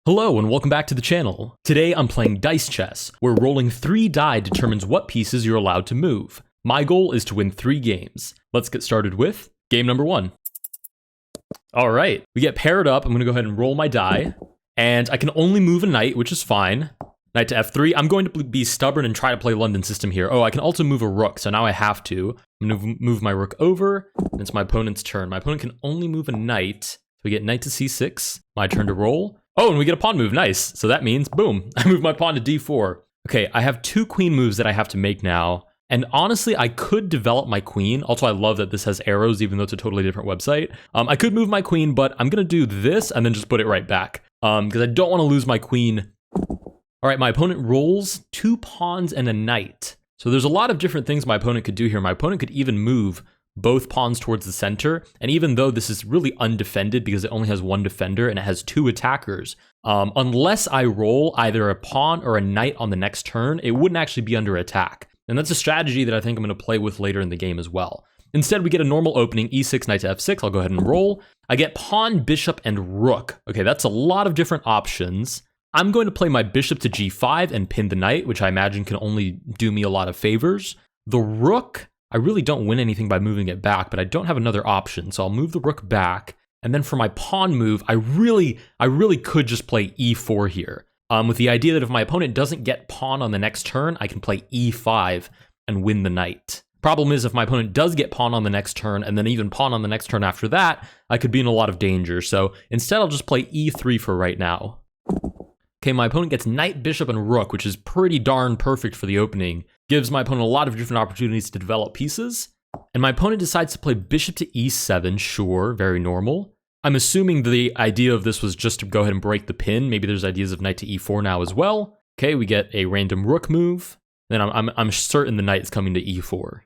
Hello and welcome back to the channel. Today I'm playing dice chess, where rolling 3 die determines what pieces you're allowed to move. My goal is to win 3 games. Let's get started with game number 1. Alright, we get paired up. I'm going to go ahead and roll my die, and I can only move a knight, which is fine. Knight to f3. I'm going to be stubborn and try to play London system here. Oh, I can also move a rook, so now I have to. I'm going to move my rook over, and it's my opponent's turn. My opponent can only move a knight, so we get knight to c6. My turn to roll. Oh, and we get a pawn move, nice. So that means, boom, I move my pawn to d4. Okay, I have 2 queen moves that I have to make now. And honestly, I could develop my queen. Also, I love that this has arrows, even though it's a totally different website. I could move my queen, but I'm gonna do this and then just put it right back. Because I don't wanna lose my queen. All right, my opponent rolls 2 pawns and a knight. So there's a lot of different things my opponent could do here. My opponent could even move both pawns towards the center, and even though this is really undefended because it only has 1 defender and it has 2 attackers, unless I roll either a pawn or a knight on the next turn, it wouldn't actually be under attack. And that's a strategy that I think I'm going to play with later in the game as well. Instead, we get a normal opening, e6, knight to f6. I'll go ahead and roll. I get pawn, bishop, and rook. Okay, that's a lot of different options. I'm going to play my bishop to g5 and pin the knight, which I imagine can only do me a lot of favors. The rook, I really don't win anything by moving it back, but I don't have another option, so I'll move the rook back. And then for my pawn move, I really could just play e4 here, with the idea that if my opponent doesn't get pawn on the next turn, I can play e5 and win the knight. Problem is, if my opponent does get pawn on the next turn, and then even pawn on the next turn after that, I could be in a lot of danger. So instead, I'll just play e3 for right now. Okay, my opponent gets knight, bishop, and rook, which is pretty darn perfect for the opening. Gives my opponent a lot of different opportunities to develop pieces. And my opponent decides to play bishop to e7, sure, very normal. I'm assuming the idea of this was just to go ahead and break the pin. Maybe there's ideas of knight to e4 now as well. Okay, we get a random rook move. Then I'm certain the knight is coming to e4.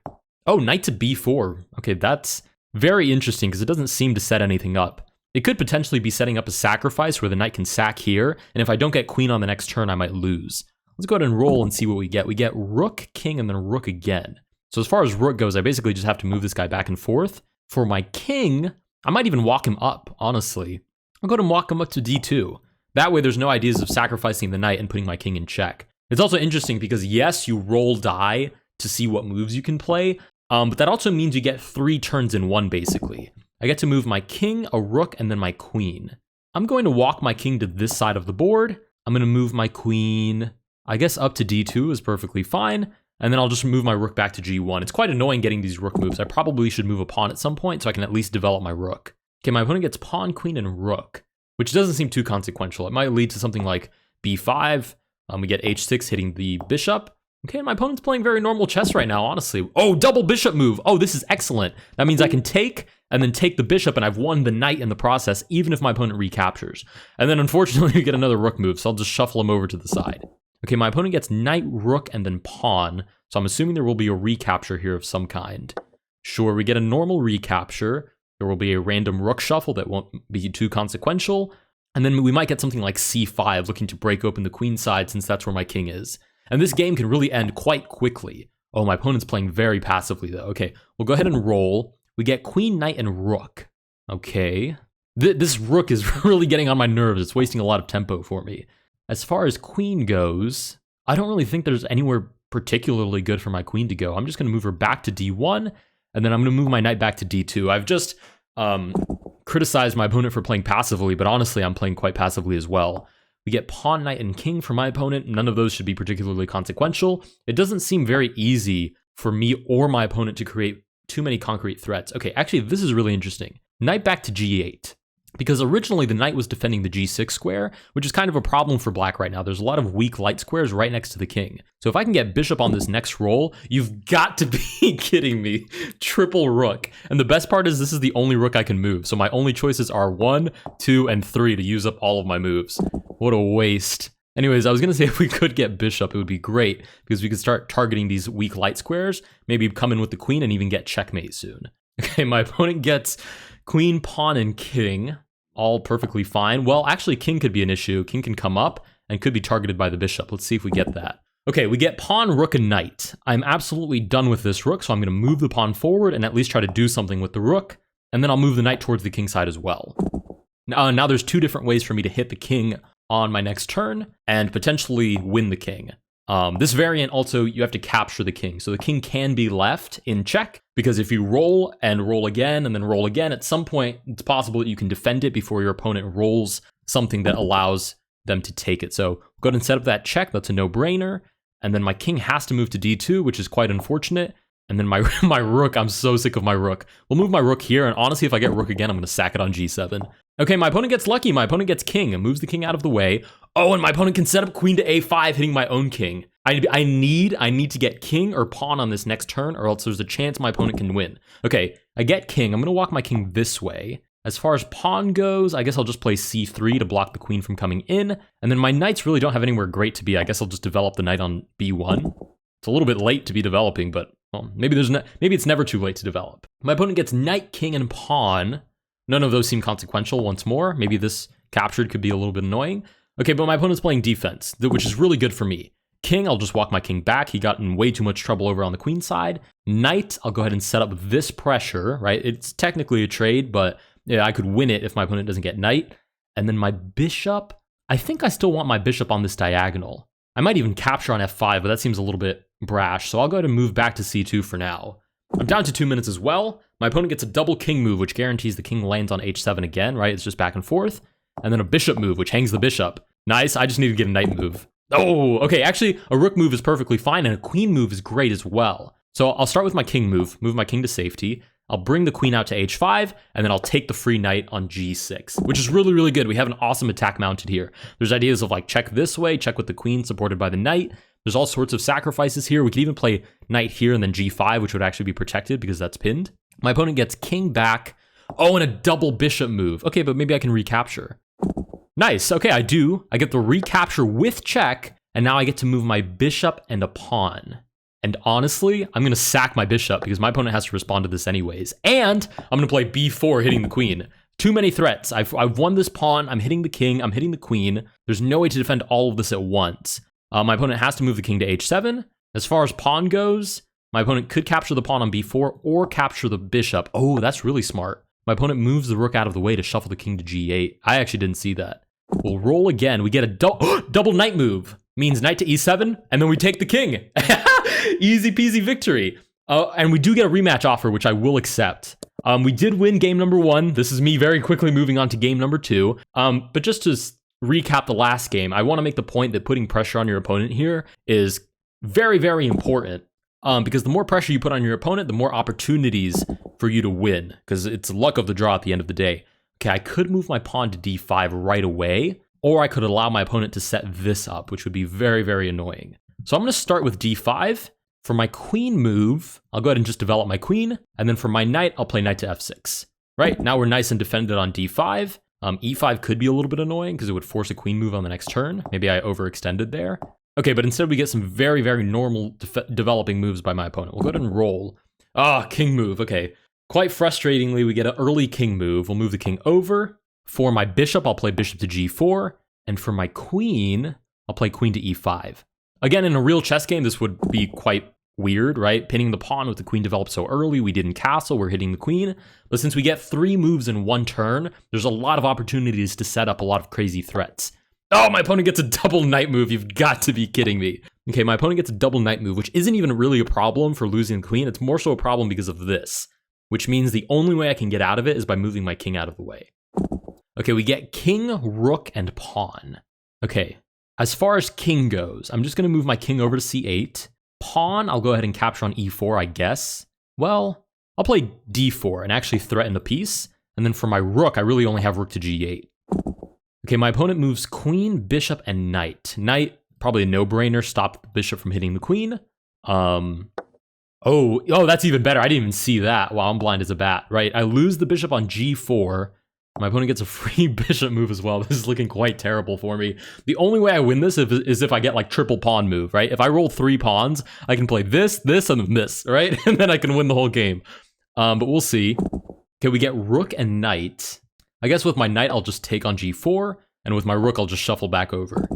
Oh, knight to b4. Okay, that's very interesting because it doesn't seem to set anything up. It could potentially be setting up a sacrifice where the knight can sack here, and if I don't get queen on the next turn, I might lose. Let's go ahead and roll and see what we get. We get rook, king, and then rook again. So as far as rook goes, I basically just have to move this guy back and forth. For my king, I might even walk him up, honestly. I'll go ahead and walk him up to d2. That way there's no ideas of sacrificing the knight and putting my king in check. It's also interesting because yes, you roll die to see what moves you can play, but that also means you get 3 turns in one, basically. I get to move my king, a rook, and then my queen. I'm going to walk my king to this side of the board. I'm going to move my queen, I guess up to d2 is perfectly fine. And then I'll just move my rook back to g1. It's quite annoying getting these rook moves. I probably should move a pawn at some point so I can at least develop my rook. Okay, my opponent gets pawn, queen, and rook, which doesn't seem too consequential. It might lead to something like b5. We get h6 hitting the bishop. Okay, my opponent's playing very normal chess right now, honestly. Oh, double bishop move. Oh, this is excellent. That means I can take and then take the bishop, and I've won the knight in the process, even if my opponent recaptures. And then unfortunately, we get another rook move, so I'll just shuffle him over to the side. Okay, my opponent gets knight, rook, and then pawn, so I'm assuming there will be a recapture here of some kind. Sure, we get a normal recapture. There will be a random rook shuffle that won't be too consequential. And then we might get something like c5, looking to break open the queen side since that's where my king is. And this game can really end quite quickly. Oh, my opponent's playing very passively, though. Okay, we'll go ahead and roll. We get queen, knight, and rook. Okay. This rook is really getting on my nerves. It's wasting a lot of tempo for me. As far as queen goes, I don't really think there's anywhere particularly good for my queen to go. I'm just going to move her back to d1, and then I'm going to move my knight back to d2. I've just criticized my opponent for playing passively, but honestly, I'm playing quite passively as well. We get pawn, knight, and king for my opponent. None of those should be particularly consequential. It doesn't seem very easy for me or my opponent to create too many concrete threats. Okay, actually, this is really interesting. Knight back to g8. Because originally the knight was defending the g6 square, which is kind of a problem for black right now. There's a lot of weak light squares right next to the king. So if I can get bishop on this next roll, you've got to be kidding me. Triple rook. And the best part is this is the only rook I can move. So my only choices are 1, 2, and 3 to use up all of my moves. What a waste. Anyways, I was going to say if we could get bishop, it would be great because we could start targeting these weak light squares, maybe come in with the queen and even get checkmate soon. Okay, my opponent gets queen, pawn, and king. All perfectly fine. Well, actually, king could be an issue. King can come up and could be targeted by the bishop. Let's see if we get that. Okay, we get pawn, rook, and knight. I'm absolutely done with this rook, so I'm going to move the pawn forward and at least try to do something with the rook, and then I'll move the knight towards the king side as well. Now there's 2 different ways for me to hit the king on my next turn and potentially win the king. This variant also, you have to capture the king. So the king can be left in check because if you roll and roll again and then roll again, at some point it's possible that you can defend it before your opponent rolls something that allows them to take it. So go ahead and set up that check. That's a no-brainer. And then my king has to move to d2, which is quite unfortunate. And then my rook, I'm so sick of my rook. We'll move my rook here, and honestly, if I get rook again, I'm going to sack it on g7. Okay, my opponent gets lucky. My opponent gets king and moves the king out of the way. Oh, and my opponent can set up queen to a5, hitting my own king. I need to get king or pawn on this next turn, or else there's a chance my opponent can win. Okay, I get king. I'm going to walk my king this way. As far as pawn goes, I guess I'll just play c3 to block the queen from coming in. And then my knights really don't have anywhere great to be. I guess I'll just develop the knight on b1. It's a little bit late to be developing, but well, maybe it's never too late to develop. My opponent gets knight, king, and pawn. None of those seem consequential once more. Maybe this captured could be a little bit annoying. Okay, but my opponent's playing defense, which is really good for me. King, I'll just walk my king back. He got in way too much trouble over on the queen side. Knight, I'll go ahead and set up this pressure, right? It's technically a trade, but yeah, I could win it if my opponent doesn't get knight. And then my bishop, I think I still want my bishop on this diagonal. I might even capture on f5, but that seems a little bit brash. So I'll go ahead and move back to c2 for now. I'm down to 2 minutes as well. My opponent gets a double king move, which guarantees the king lands on h7 again, right? It's just back and forth. And then a bishop move, which hangs the bishop. Nice, I just need to get a knight move. Oh, okay, actually, a rook move is perfectly fine, and a queen move is great as well. So I'll start with my king move my king to safety. I'll bring the queen out to h5, and then I'll take the free knight on g6, which is really, really good. We have an awesome attack mounted here. There's ideas of like check this way, check with the queen supported by the knight. There's all sorts of sacrifices here. We could even play knight here and then g5, which would actually be protected because that's pinned. My opponent gets king back. Oh, and a double bishop move. Okay, but maybe I can recapture. Nice, okay, I do. I get the recapture with check, and now I get to move my bishop and a pawn. And honestly, I'm going to sack my bishop because my opponent has to respond to this anyways. And I'm going to play b4, hitting the queen. Too many threats. I've won this pawn. I'm hitting the king. I'm hitting the queen. There's no way to defend all of this at once. My opponent has to move the king to h7. As far as pawn goes, my opponent could capture the pawn on b4 or capture the bishop. Oh, that's really smart. My opponent moves the rook out of the way to shuffle the king to g8. I actually didn't see that. We'll roll again. We get a double knight move. Means knight to e7, and then we take the king. Easy peasy victory. And we do get a rematch offer, which I will accept. We did win game number 1. This is me very quickly moving on to game number 2. But just to recap the last game, I want to make the point that putting pressure on your opponent here is very, very important. Because the more pressure you put on your opponent, the more opportunities for you to win. Because it's luck of the draw at the end of the day. Okay, I could move my pawn to d5 right away. Or I could allow my opponent to set this up, which would be very, very annoying. So I'm going to start with d5. For my queen move, I'll go ahead and just develop my queen. And then for my knight, I'll play knight to f6. Right, now we're nice and defended on d5. E5 could be a little bit annoying because it would force a queen move on the next turn. Maybe I overextended there. Okay, but instead we get some very, very normal developing moves by my opponent. We'll go ahead and roll. King move, okay. Quite frustratingly, we get an early king move. We'll move the king over. For my bishop, I'll play bishop to g4. And for my queen, I'll play queen to e5. Again, in a real chess game, this would be quite weird, right? Pinning the pawn with the queen developed so early. We didn't castle, we're hitting the queen. But since we get 3 moves in 1 turn, there's a lot of opportunities to set up a lot of crazy threats. Oh, my opponent gets a double knight move. You've got to be kidding me. Okay, my opponent gets a double knight move, which isn't even really a problem for losing the queen. It's more so a problem because of this, which means the only way I can get out of it is by moving my king out of the way. Okay, we get king, rook, and pawn. Okay, as far as king goes, I'm just going to move my king over to c8. Pawn, I'll go ahead and capture on e4, I guess. Well, I'll play d4 and actually threaten the piece. And then for my rook, I really only have rook to g8. Okay, my opponent moves queen, bishop, and knight. Knight, probably a no-brainer, stop the bishop from hitting the queen. Oh, that's even better. I didn't even see that. Wow, I'm blind as a bat. Right, I lose the bishop on g4. My opponent gets a free bishop move as well. This is looking quite terrible for me. The only way I win this is if I get like triple pawn move, right? If I roll 3 pawns, I can play this, this, and this, right? And then I can win the whole game. But we'll see. Okay, we get rook and knight. I guess with my knight, I'll just take on g4. And with my rook, I'll just shuffle back over.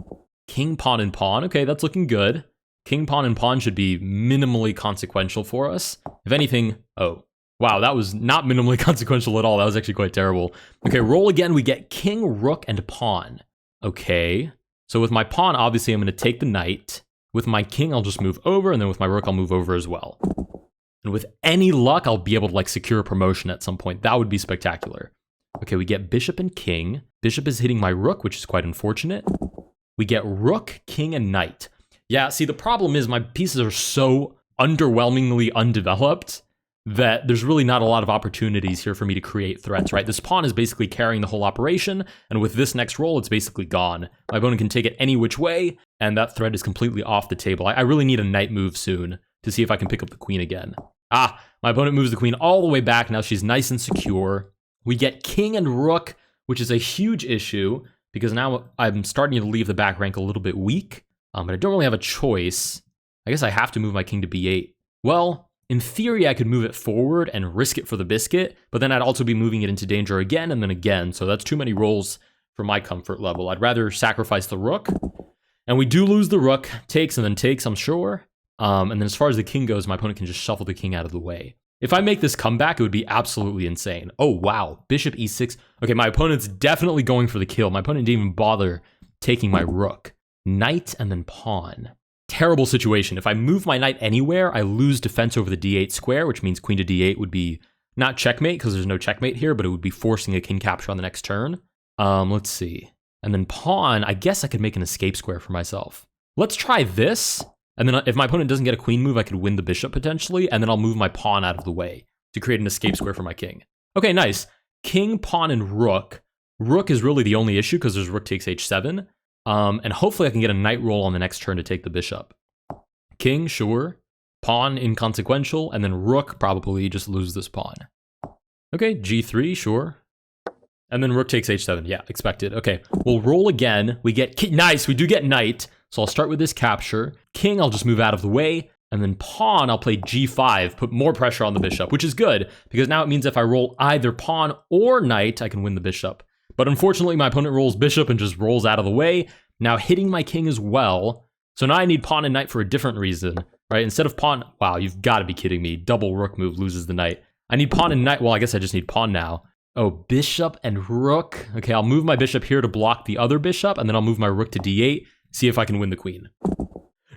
King, pawn, and pawn. Okay, that's looking good. King, pawn, and pawn should be minimally consequential for us. If anything, oh. Wow, that was not minimally consequential at all. That was actually quite terrible. Okay, roll again. We get king, rook, and pawn. Okay. So with my pawn, obviously, I'm going to take the knight. With my king, I'll just move over, and then with my rook, I'll move over as well. And with any luck, I'll be able to like secure a promotion at some point. That would be spectacular. Okay, we get bishop and king. Bishop is hitting my rook, which is quite unfortunate. We get rook, king, and knight. Yeah, see, the problem is my pieces are so underwhelmingly undeveloped that there's really not a lot of opportunities here for me to create threats, right? This pawn is basically carrying the whole operation, and with this next roll, it's basically gone. My opponent can take it any which way, and that threat is completely off the table. I really need a knight move soon to see if I can pick up the queen again. Ah, my opponent moves the queen all the way back. Now she's nice and secure. We get king and rook, which is a huge issue, because now I'm starting to leave the back rank a little bit weak, but I don't really have a choice. I guess I have to move my king to b8. Well, in theory, I could move it forward and risk it for the biscuit, but then I'd also be moving it into danger again and then again, so that's too many rolls for my comfort level. I'd rather sacrifice the rook, and we do lose the rook. Takes and then takes, I'm sure. And then as far as the king goes, my opponent can just shuffle the king out of the way. If I make this comeback, it would be absolutely insane. Oh, wow. Bishop e6. Okay, my opponent's definitely going for the kill. My opponent didn't even bother taking my rook. Knight and then pawn. Terrible situation. If I move my knight anywhere, I lose defense over the d8 square, which means queen to d8 would be not checkmate because there's no checkmate here, but it would be forcing a king capture on the next turn. Let's see. And then pawn, I guess I could make an escape square for myself. Let's try this. And then if my opponent doesn't get a queen move, I could win the bishop potentially, and then I'll move my pawn out of the way to create an escape square for my king. Okay, nice. King, pawn, and rook. Rook is really the only issue because there's rook takes h7. And hopefully I can get a knight roll on the next turn to take the bishop. King, sure. Pawn, inconsequential. And then rook, probably just lose this pawn. Okay, g3, sure. And then rook takes h7. Yeah, expected. Okay, we'll roll again. We get nice, we do get knight. So I'll start with this capture. King, I'll just move out of the way. And then pawn, I'll play g5, put more pressure on the bishop, which is good, because now it means if I roll either pawn or knight, I can win the bishop. But unfortunately, my opponent rolls bishop and just rolls out of the way, now hitting my king as well. So now I need pawn and knight for a different reason, right? Instead of pawn, wow, you've got to be kidding me. Double rook move loses the knight. I need pawn and knight. Well, I guess I just need pawn now. Oh, bishop and rook. Okay, I'll move my bishop here to block the other bishop, and then I'll move my rook to d8, see if I can win the queen.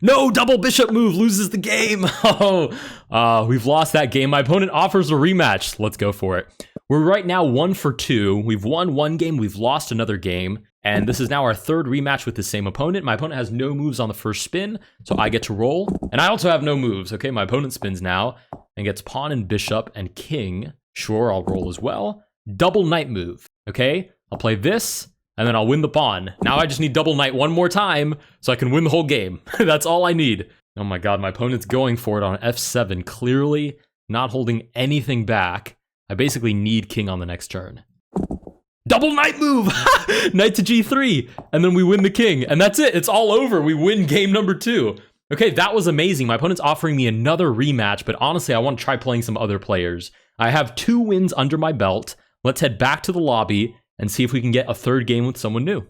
No, double bishop move loses the game. Oh, we've lost that game. My opponent offers a rematch. Let's go for it. We're right now 1 for 2. We've won one game, we've lost another game, and this is now our third rematch with the same opponent. My opponent has no moves on the first spin, so I get to roll. And I also have no moves. Okay, my opponent spins now and gets pawn and bishop and king. Sure, I'll roll as well. Double knight move. Okay, I'll play this, and then I'll win the pawn. Now I just need double knight one more time so I can win the whole game. That's all I need. Oh my god, my opponent's going for it on f7, clearly not holding anything back. I basically need king on the next turn. Double knight move! Knight to g3, and then we win the king, and that's it. It's all over. We win game number 2. Okay, that was amazing. My opponent's offering me another rematch, but honestly, I want to try playing some other players. I have 2 wins under my belt. Let's head back to the lobby and see if we can get a third game with someone new.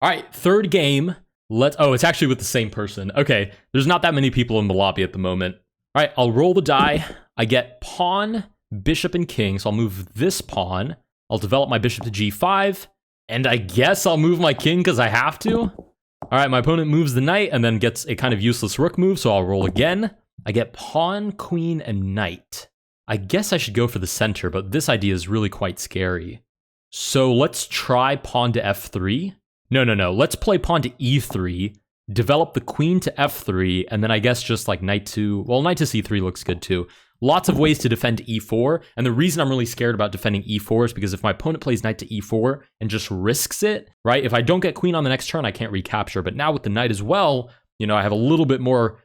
All right, third game. Oh, it's actually with the same person. Okay, there's not that many people in the lobby at the moment. All right, I'll roll the die. I get pawn, bishop, and king, so I'll move this pawn. I'll develop my bishop to g5, and I guess I'll move my king because I have to. All right, my opponent moves the knight and then gets a kind of useless rook move, so I'll roll again. I get pawn, queen, and knight. I guess I should go for the center, but this idea is really quite scary. So let's try pawn to f3. No. Let's play pawn to e3, develop the queen to f3, and then I guess just like knight to c3 looks good too. Lots of ways to defend e4, and the reason I'm really scared about defending e4 is because if my opponent plays knight to e4 and just risks it, right? If I don't get queen on the next turn, I can't recapture, but now with the knight as well, you know, I have a little bit more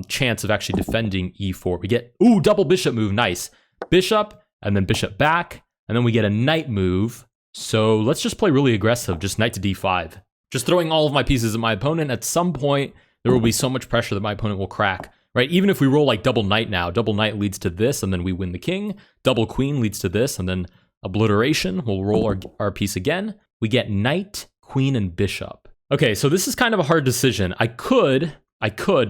chance of actually defending e4. We get, ooh, double bishop move, nice. Bishop, and then bishop back, and then we get a knight move. So let's just play really aggressive, just knight to d5. Just throwing all of my pieces at my opponent. At some point, there will be so much pressure that my opponent will crack, right? Even if we roll like double knight now, double knight leads to this, and then we win the king. Double queen leads to this, and then obliteration. We'll roll our piece again. We get knight, queen, and bishop. Okay, so this is kind of a hard decision. I could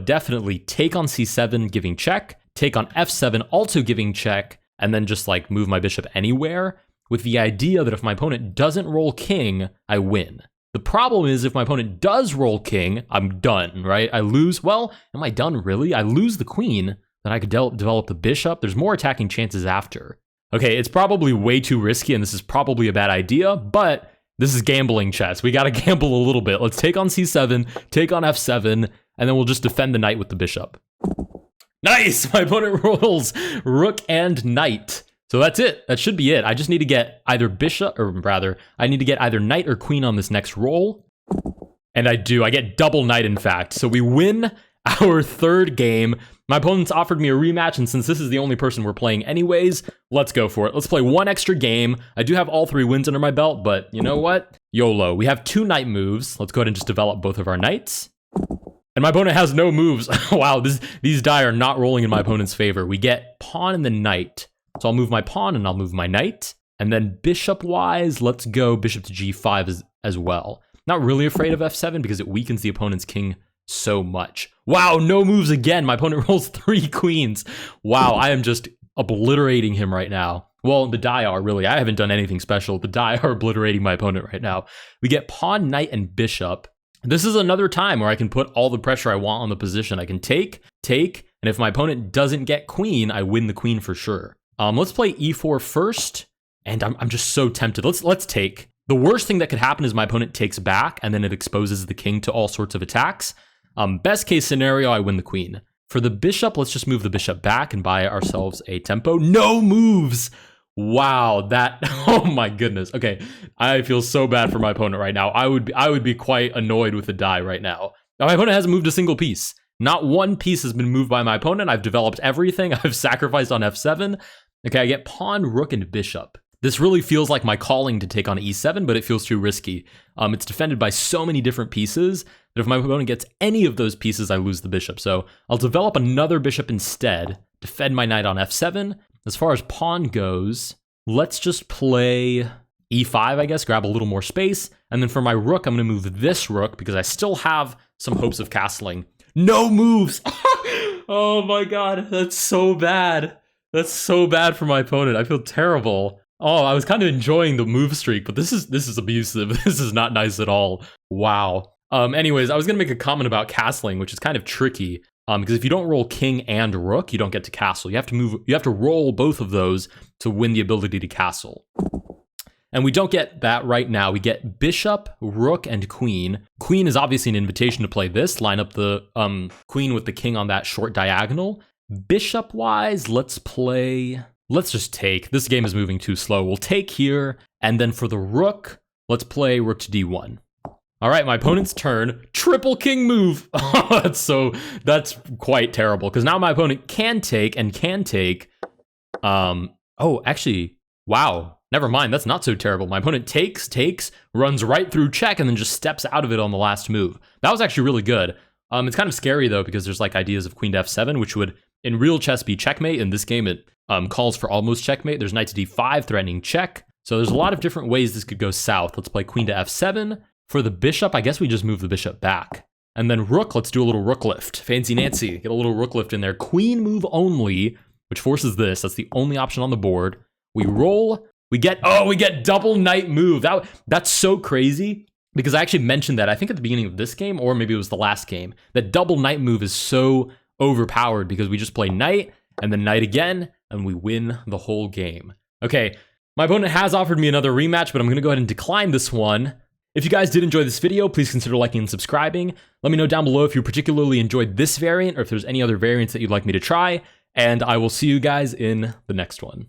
definitely take on c7, giving check, take on f7, also giving check, and then just like move my bishop anywhere, with the idea that if my opponent doesn't roll king, I win. The problem is if my opponent does roll king, I'm done, right? I lose. Well, am I done really? I lose the queen, then I could develop the bishop. There's more attacking chances after. Okay, it's probably way too risky, and this is probably a bad idea, but this is gambling chess. We gotta gamble a little bit. Let's take on c7, take on f7, and then we'll just defend the knight with the bishop. Nice! My opponent rolls rook and knight. So that's it. That should be it. I just need to get either bishop, or rather, I need to get either knight or queen on this next roll. And I do. I get double knight, in fact. So we win our third game. My opponent's offered me a rematch, and since this is the only person we're playing anyways, let's go for it. Let's play one extra game. I do have all 3 wins under my belt, but you know what? YOLO. We have 2 knight moves. Let's go ahead and just develop both of our knights. And my opponent has no moves. Wow, these die are not rolling in my opponent's favor. We get pawn and the knight. So I'll move my pawn and I'll move my knight. And then bishop-wise, let's go bishop to g5 as well. Not really afraid of f7 because it weakens the opponent's king so much. Wow, no moves again. My opponent rolls 3 queens. Wow, I am just obliterating him right now. Well, the die are really. I haven't done anything special. The die are obliterating my opponent right now. We get pawn, knight, and bishop. This is another time where I can put all the pressure I want on the position. I can take, and if my opponent doesn't get queen, I win the queen for sure. Let's play e4 first, and I'm just so tempted. Let's take. The worst thing that could happen is my opponent takes back, and then it exposes the king to all sorts of attacks. Best case scenario, I win the queen. For the bishop, let's just move the bishop back and buy ourselves a tempo. No moves! Wow, that, oh my goodness. Okay, I feel so bad for my opponent right now. I would be quite annoyed with the die right now. Now, my opponent hasn't moved a single piece. Not one piece has been moved by my opponent. I've developed everything. I've sacrificed on f7. Okay, I get pawn, rook, and bishop. This really feels like my calling to take on e7, but it feels too risky. It's defended by so many different pieces that if my opponent gets any of those pieces, I lose the bishop. So I'll develop another bishop instead, defend my knight on f7. As far as pawn goes, let's just play e5, I guess, grab a little more space. And then for my rook, I'm going to move this rook because I still have some hopes of castling. No moves! Oh my god, that's so bad. That's so bad for my opponent. I feel terrible. Oh, I was kind of enjoying the move streak, but this is abusive. This is not nice at all. Wow. Anyways, I was going to make a comment about castling, which is kind of tricky. Because if you don't roll king and rook, you don't get to castle. You have to roll both of those to win the ability to castle. And we don't get that right now. We get bishop, rook, and queen. Queen is obviously an invitation to play this. Line up the queen with the king on that short diagonal. Bishop-wise, let's just take. This game is moving too slow. We'll take here, and then for the rook, let's play rook to d1. All right, my opponent's turn. Triple king move. That's quite terrible because now my opponent can take. Oh, actually, wow. Never mind. That's not so terrible. My opponent takes, runs right through check, and then just steps out of it on the last move. That was actually really good. It's kind of scary though because there's like ideas of queen to f7, which would in real chess be checkmate. In this game, it calls for almost checkmate. There's knight to d5 threatening check. So there's a lot of different ways this could go south. Let's play queen to f7. For the bishop, I guess we just move the bishop back. And then rook, let's do a little rook lift. Fancy Nancy, get a little rook lift in there. Queen move only, which forces this. That's the only option on the board. We roll, we get double knight move. That's so crazy because I actually mentioned that, I think at the beginning of this game, or maybe it was the last game, that double knight move is so overpowered because we just play knight and then knight again, and we win the whole game. Okay, my opponent has offered me another rematch, but I'm gonna go ahead and decline this one. If you guys did enjoy this video, please consider liking and subscribing. Let me know down below if you particularly enjoyed this variant or if there's any other variants that you'd like me to try, and I will see you guys in the next one.